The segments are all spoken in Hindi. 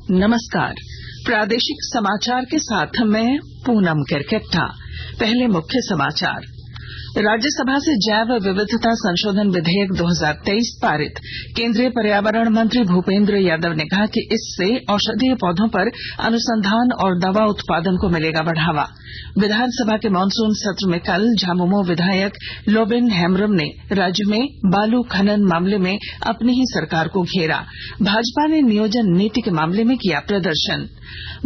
नमस्कार। प्रादेशिक समाचार के साथ मैं पूनम केरकेट्टा। पहले मुख्य समाचार। राज्यसभा से जैव विविधता संशोधन विधेयक 2023 पारित। केंद्रीय पर्यावरण मंत्री भूपेंद्र यादव ने कहा कि इससे औषधीय पौधों पर अनुसंधान और दवा उत्पादन को मिलेगा बढ़ावा। विधानसभा के मानसून सत्र में कल झामुमो विधायक लोबिन हेम्ब्रम ने राज्य में बालू खनन मामले में अपनी ही सरकार को घेरा। भाजपा ने नियोजन नीति के मामले में किया प्रदर्शन।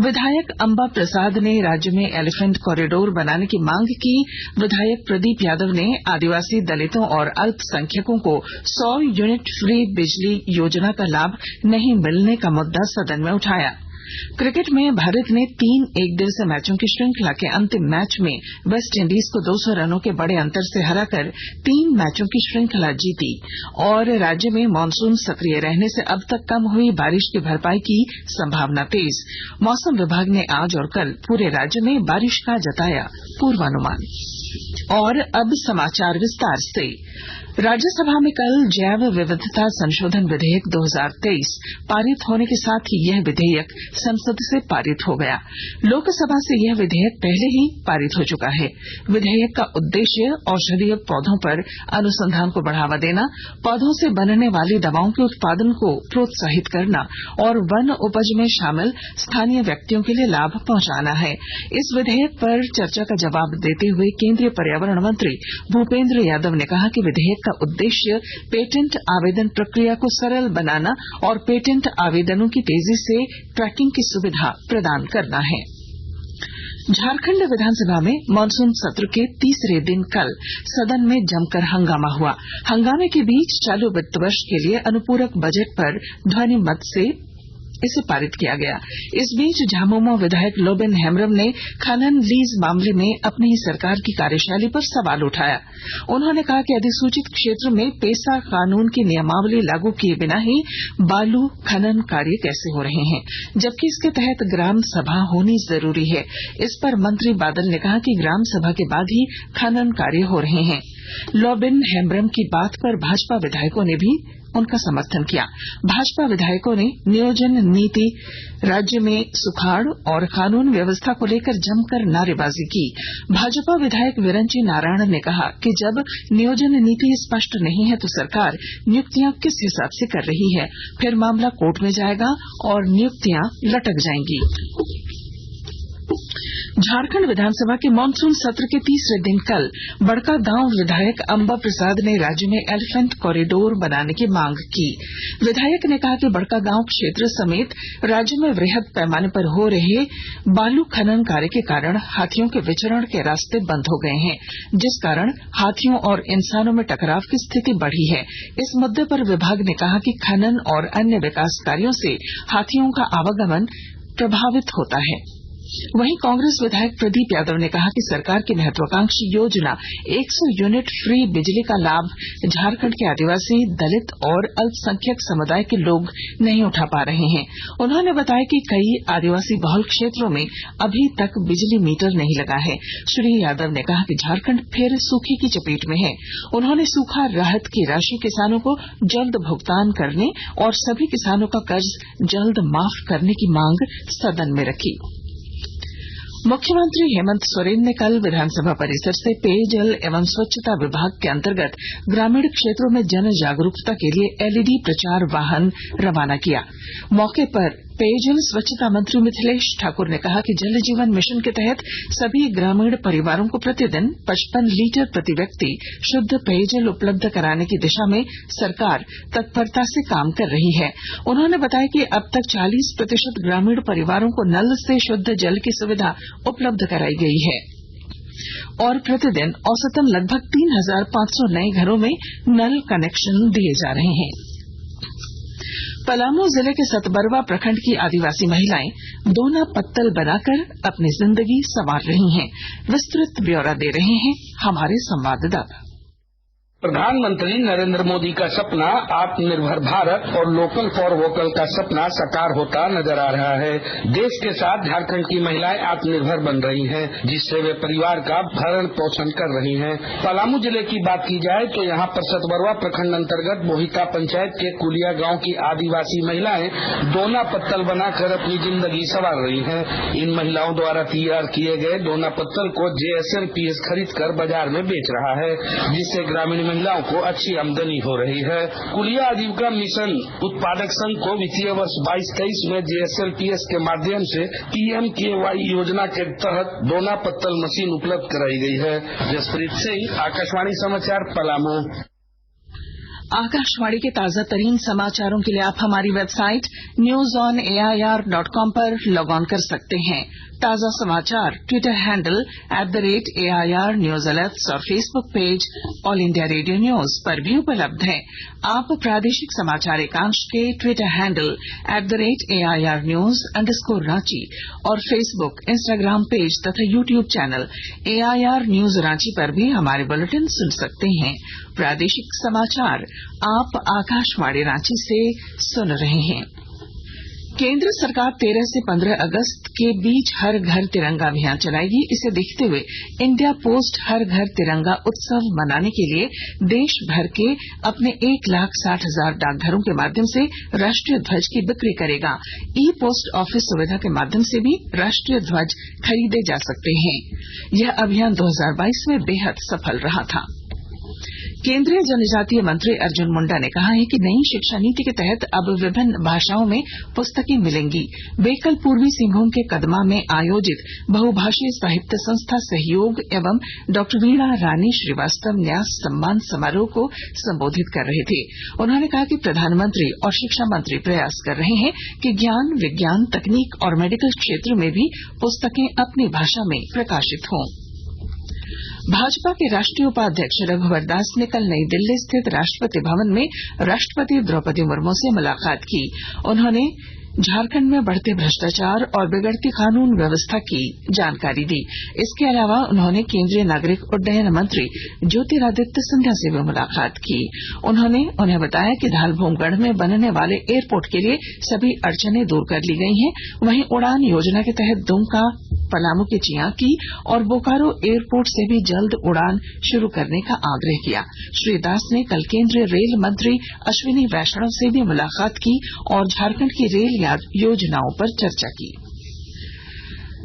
विधायक अंबा प्रसाद ने राज्य में एलिफेंट कॉरिडोर बनाने की मांग की। विधायक प्रदीप यादव ने आदिवासी, दलितों और अल्पसंख्यकों को 100 यूनिट फ्री बिजली योजना का लाभ नहीं मिलने का मुद्दा सदन में उठाया। क्रिकेट में भारत ने 3 एकदिवसीय मैचों की श्रृंखला के अंतिम मैच में वेस्टइंडीज को 200 रनों के बड़े अंतर से हराकर 3 मैचों की श्रृंखला जीती। और राज्य में मानसून सक्रिय रहने से अब तक कम हुई बारिश की भरपाई की संभावना तेज। मौसम विभाग ने आज और कल पूरे राज्य में बारिश का जताया पूर्वानुमान। और अब समाचार विस्तार से। राज्यसभा में कल जैव विविधता संशोधन विधेयक 2023 पारित होने के साथ ही यह विधेयक संसद से पारित हो गया। लोकसभा से यह विधेयक पहले ही पारित हो चुका है। विधेयक का उद्देश्य औषधीय पौधों पर अनुसंधान को बढ़ावा देना, पौधों से बनने वाली दवाओं के उत्पादन को प्रोत्साहित करना और वन उपज में शामिल स्थानीय व्यक्तियों के लिए लाभ पहुंचाना है। इस विधेयक पर चर्चा का जवाब देते हुए केंद्रीय पर्यावरण मंत्री भूपेंद्र यादव ने कहा कि विधेयक का उद्देश्य पेटेंट आवेदन प्रक्रिया को सरल बनाना और पेटेंट आवेदनों की तेजी से ट्रैकिंग की सुविधा प्रदान करना है। झारखंड विधानसभा में मानसून सत्र के तीसरे दिन कल सदन में जमकर हंगामा हुआ। हंगामे के बीच चालू वित्त वर्ष के लिए अनुपूरक बजट पर ध्वनि मत से इसे पारित किया गया। इस बीच झामुमो विधायक लोबिन हेम्ब्रम ने खनन लीज मामले में अपनी ही सरकार की कार्यशैली पर सवाल उठाया। उन्होंने कहा कि अधिसूचित क्षेत्र में पेसा कानून की नियमावली लागू किए बिना ही बालू खनन कार्य कैसे हो रहे हैं, जबकि इसके तहत ग्राम सभा होनी जरूरी है। इस पर मंत्री बादल ने कहा कि ग्राम सभा के बाद ही खनन कार्य हो रहे हैं। लोबिन हेम्ब्रम की बात पर भाजपा विधायकों ने भी उनका समर्थन किया। भाजपा विधायकों ने नियोजन नीति, राज्य में सुखाड़ और कानून व्यवस्था को लेकर जमकर नारेबाजी की। भाजपा विधायक विरंची नारायण ने कहा कि जब नियोजन नीति स्पष्ट नहीं है तो सरकार नियुक्तियां किस हिसाब से कर रही है, फिर मामला कोर्ट में जाएगा और नियुक्तियां लटक जाएंगी। झारखंड विधानसभा के मानसून सत्र के तीसरे दिन कल बड़कागांव विधायक अंबा प्रसाद ने राज्य में एलिफेंट कॉरिडोर बनाने की मांग की। विधायक ने कहा कि बड़कागांव क्षेत्र समेत राज्य में वृहद पैमाने पर हो रहे बालू खनन कार्य के कारण हाथियों के विचरण के रास्ते बंद हो गए हैं, जिस कारण हाथियों और इंसानों में टकराव की स्थिति बढ़ी है। इस मुद्दे पर विभाग ने कहा कि खनन और अन्य विकास कार्यों से हाथियों का आवागमन प्रभावित होता है। वहीं कांग्रेस विधायक प्रदीप यादव ने कहा कि सरकार की महत्वाकांक्षी योजना 100 यूनिट फ्री बिजली का लाभ झारखंड के आदिवासी, दलित और अल्पसंख्यक समुदाय के लोग नहीं उठा पा रहे हैं। उन्होंने बताया कि कई आदिवासी बहुल क्षेत्रों में अभी तक बिजली मीटर नहीं लगा है। श्री यादव ने कहा कि झारखंड फिर सूखे की चपेट में है। उन्होंने सूखा राहत की राशि किसानों को जल्द भुगतान करने और सभी किसानों का कर्ज जल्द माफ करने की मांग सदन में रखी। मुख्यमंत्री हेमंत सोरेन ने कल विधानसभा परिसर से पेयजल एवं स्वच्छता विभाग के अंतर्गत ग्रामीण क्षेत्रों में जन जागरूकता के लिए एलईडी प्रचार वाहन रवाना किया। मौके पर पेयजल स्वच्छता मंत्री मिथिलेश ठाकुर ने कहा कि जल जीवन मिशन के तहत सभी ग्रामीण परिवारों को प्रतिदिन 55 लीटर प्रति व्यक्ति शुद्ध पेयजल उपलब्ध कराने की दिशा में सरकार तत्परता से काम कर रही है। उन्होंने बताया कि अब तक 40% ग्रामीण परिवारों को नल से शुद्ध जल की सुविधा उपलब्ध कराई गई है और प्रतिदिन औसतन लगभग 3500 नए घरों में नल कनेक्शन दिए जा रहे हैं। पलामू जिले के सतबरवा प्रखंड की आदिवासी महिलाएं दोना पत्तल बनाकर अपनी जिंदगी संवार रही हैं। विस्तृत ब्यौरा दे रहे हैं हमारे संवाददाता। प्रधानमंत्री नरेंद्र मोदी का सपना आत्मनिर्भर भारत और लोकल फॉर वोकल का सपना साकार होता नजर आ रहा है। देश के साथ झारखंड की महिलाएं आत्मनिर्भर बन रही हैं, जिससे वे परिवार का भरण पोषण कर रही हैं। पलामू जिले की बात की जाए तो यहाँ पर सतबरवा प्रखंड अंतर्गत मोहिता पंचायत के कुलिया गांव की आदिवासी महिलाएं दोना पत्तल बनाकर अपनी जिंदगी संवार रही हैं। इन महिलाओं द्वारा तैयार किए गए दोना पत्तल को JSLPS खरीद कर बाजार में बेच रहा है, जिससे ग्रामीण महिलाओं को अच्छी आमदनी हो रही है। कुलिया आजीविका मिशन उत्पादक संघ को वित्तीय वर्ष 22-23 में JSLPS के माध्यम से PMKY योजना के तहत दोना पत्तल मशीन उपलब्ध कराई गई है। जसप्रीत सिंह, आकाशवाणी समाचार, पलामू। आकाशवाणी के ताजा तरीन समाचारों के लिए आप हमारी वेबसाइट newsonair.com पर लॉग ऑन कर सकते हैं। ताजा समाचार Twitter handle @AIR News Alerts और Facebook page all India radio news पर भी उपलब्ध है। आप प्रादेशिक समाचार एकांश के Twitter handle @AIR News _Ranchi और फेसबुक, इंस्टाग्राम पेज तथा YouTube channel AIR News Ranchi पर भी हमारे बुलेटिन सुन सकते हैं। प्रादेशिक समाचार आप आकाशवाणी रांची से सुन रहे हैं। केंद्र सरकार 13 से 15 अगस्त के बीच हर घर तिरंगा अभियान चलाएगी। इसे देखते हुए इंडिया पोस्ट हर घर तिरंगा उत्सव मनाने के लिए देश भर के अपने 1,60,000 डाकघरों के माध्यम से राष्ट्रीय ध्वज की बिक्री करेगा। ई पोस्ट ऑफिस सुविधा के माध्यम से भी राष्ट्रीय ध्वज खरीदे जा सकते हैं। यह अभियान 2022 में बेहद सफल रहा था। केंद्रीय जनजातीय मंत्री अर्जुन मुंडा ने कहा है कि नई शिक्षा नीति के तहत अब विभिन्न भाषाओं में पुस्तकें मिलेंगी। वे कल पूर्वी सिंहभूम के कदमा में आयोजित बहुभाषीय साहित्य संस्था सहयोग एवं डॉ वीणा रानी श्रीवास्तव न्यास सम्मान समारोह को संबोधित कर रहे थे। उन्होंने कहा कि प्रधानमंत्री और शिक्षा मंत्री प्रयास कर रहे हैं कि ज्ञान, विज्ञान, तकनीक और मेडिकल क्षेत्र में भी पुस्तकें अपनी भाषा में प्रकाशित हों। भाजपा के राष्ट्रीय उपाध्यक्ष रघुवर दास ने कल नई दिल्ली स्थित राष्ट्रपति भवन में राष्ट्रपति द्रौपदी मुर्मू से मुलाकात की। उन्होंने झारखंड में बढ़ते भ्रष्टाचार और बिगड़ती कानून व्यवस्था की जानकारी दी। इसके अलावा उन्होंने केंद्रीय नागरिक उड्डयन मंत्री ज्योतिरादित्य सिंधिया से भी मुलाकात की। उन्होंने उन्हें बताया कि धालभूमगढ़ में बनने वाले एयरपोर्ट के लिए सभी अड़चनें दूर कर ली गई हैं। वहीं उड़ान योजना के तहत दुमका, पलामू के चियाकी और बोकारो एयरपोर्ट से भी जल्द उड़ान शुरू करने का आग्रह किया। श्री दास ने कल केंद्रीय रेल मंत्री अश्विनी वैष्णव से भी मुलाकात की और झारखंड की रेल योजनाओं पर चर्चा की।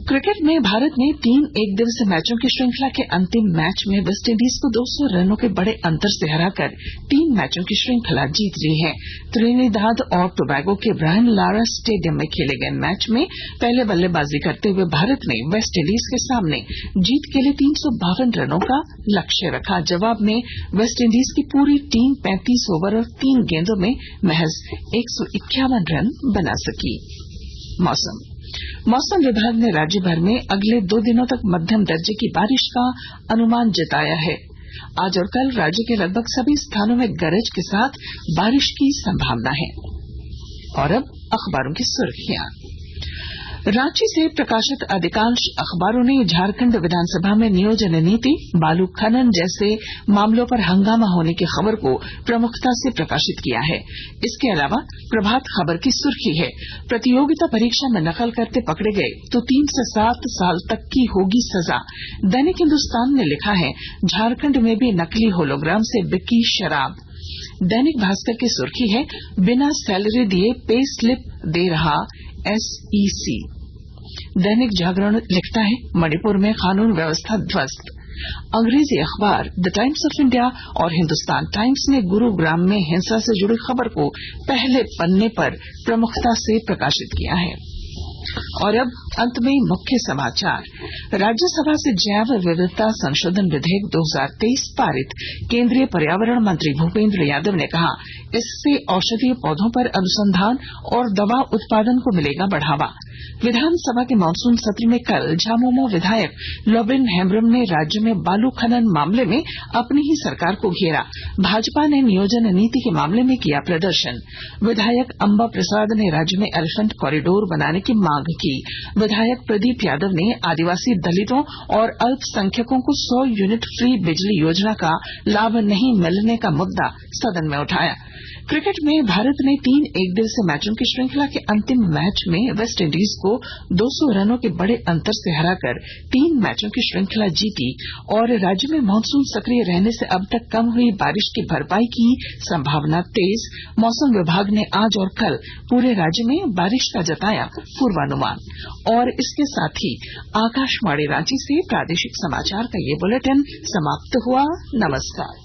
क्रिकेट में भारत ने 3 एकदिवसीय मैचों की श्रृंखला के अंतिम मैच में वेस्टइंडीज को 200 रनों के बड़े अंतर से हराकर 3 मैचों की श्रृंखला जीत ली है। त्रिनिदाद और टोबैगो के ब्रायन लारा स्टेडियम में खेले गए मैच में पहले बल्लेबाजी करते हुए भारत ने वेस्टइंडीज के सामने जीत के लिए 352 रनों का लक्ष्य रखा। जवाब में वेस्टइंडीज की पूरी टीम 35 ओवर और 3 गेंदों में महज 151 रन बना सकी। मौसम विभाग ने राज्य भर में अगले 2 दिनों तक मध्यम दर्जे की बारिश का अनुमान जताया है। आज और कल राज्य के लगभग सभी स्थानों में गरज के साथ बारिश की संभावना है। और अब अखबारों की सुर्खियां। रांची से प्रकाशित अधिकांश अखबारों ने झारखंड विधानसभा में नियोजन नीति, बालू खनन जैसे मामलों पर हंगामा होने की खबर को प्रमुखता से प्रकाशित किया है। इसके अलावा प्रभात खबर की सुर्खी है, प्रतियोगिता परीक्षा में नकल करते पकड़े गए तो 3 से 7 साल तक की होगी सजा। दैनिक हिंदुस्तान ने लिखा है, झारखंड में भी नकली होलोग्राम से बिकी शराब। दैनिक भास्कर की सुर्खी है, बिना सैलरी दिए पे स्लिप दे रहा SEC। दैनिक जागरण लिखता है, मणिपुर में कानून व्यवस्था ध्वस्त। अंग्रेजी अखबार द टाइम्स ऑफ इंडिया और हिंदुस्तान टाइम्स ने गुरुग्राम में हिंसा से जुड़ी खबर को पहले पन्ने पर प्रमुखता से प्रकाशित किया है। और अब अंत में मुख्य समाचार। राज्यसभा से जैव विविधता संशोधन विधेयक 2023 पारित। केंद्रीय पर्यावरण मंत्री भूपेंद्र यादव ने कहा, इससे औषधीय पौधों पर अनुसंधान और दवा उत्पादन को मिलेगा बढ़ावा। विधानसभा के मानसून सत्र में कल झामुमो विधायक लोबिन हेम्ब्रम ने राज्य में बालू खनन मामले में अपनी ही सरकार को घेरा। भाजपा ने नियोजन नीति के मामले में किया प्रदर्शन। विधायक अंबा प्रसाद ने राज्य में एलिफेंट कॉरिडोर बनाने की मांग की। विधायक प्रदीप यादव ने आदिवासी दलितों और अल्पसंख्यकों को 100 यूनिट फ्री बिजली योजना का लाभ नहीं मिलने का मुद्दा सदन में उठाया। क्रिकेट में भारत ने 3 एकदिवसीय मैचों की श्रृंखला के अंतिम मैच में वेस्टइंडीज को 200 रनों के बड़े अंतर से हराकर 3 मैचों की श्रृंखला जीती और राज्य में मानसून सक्रिय रहने से अब तक कम हुई बारिश की भरपाई की संभावना तेज। मौसम विभाग ने आज और कल पूरे राज्य में बारिश का जताया पूर्वानुमान। और इसके साथ ही आकाशवाणी रांची से प्रादेशिक समाचार का ये बुलेटिन समाप्त हुआ। नमस्कार।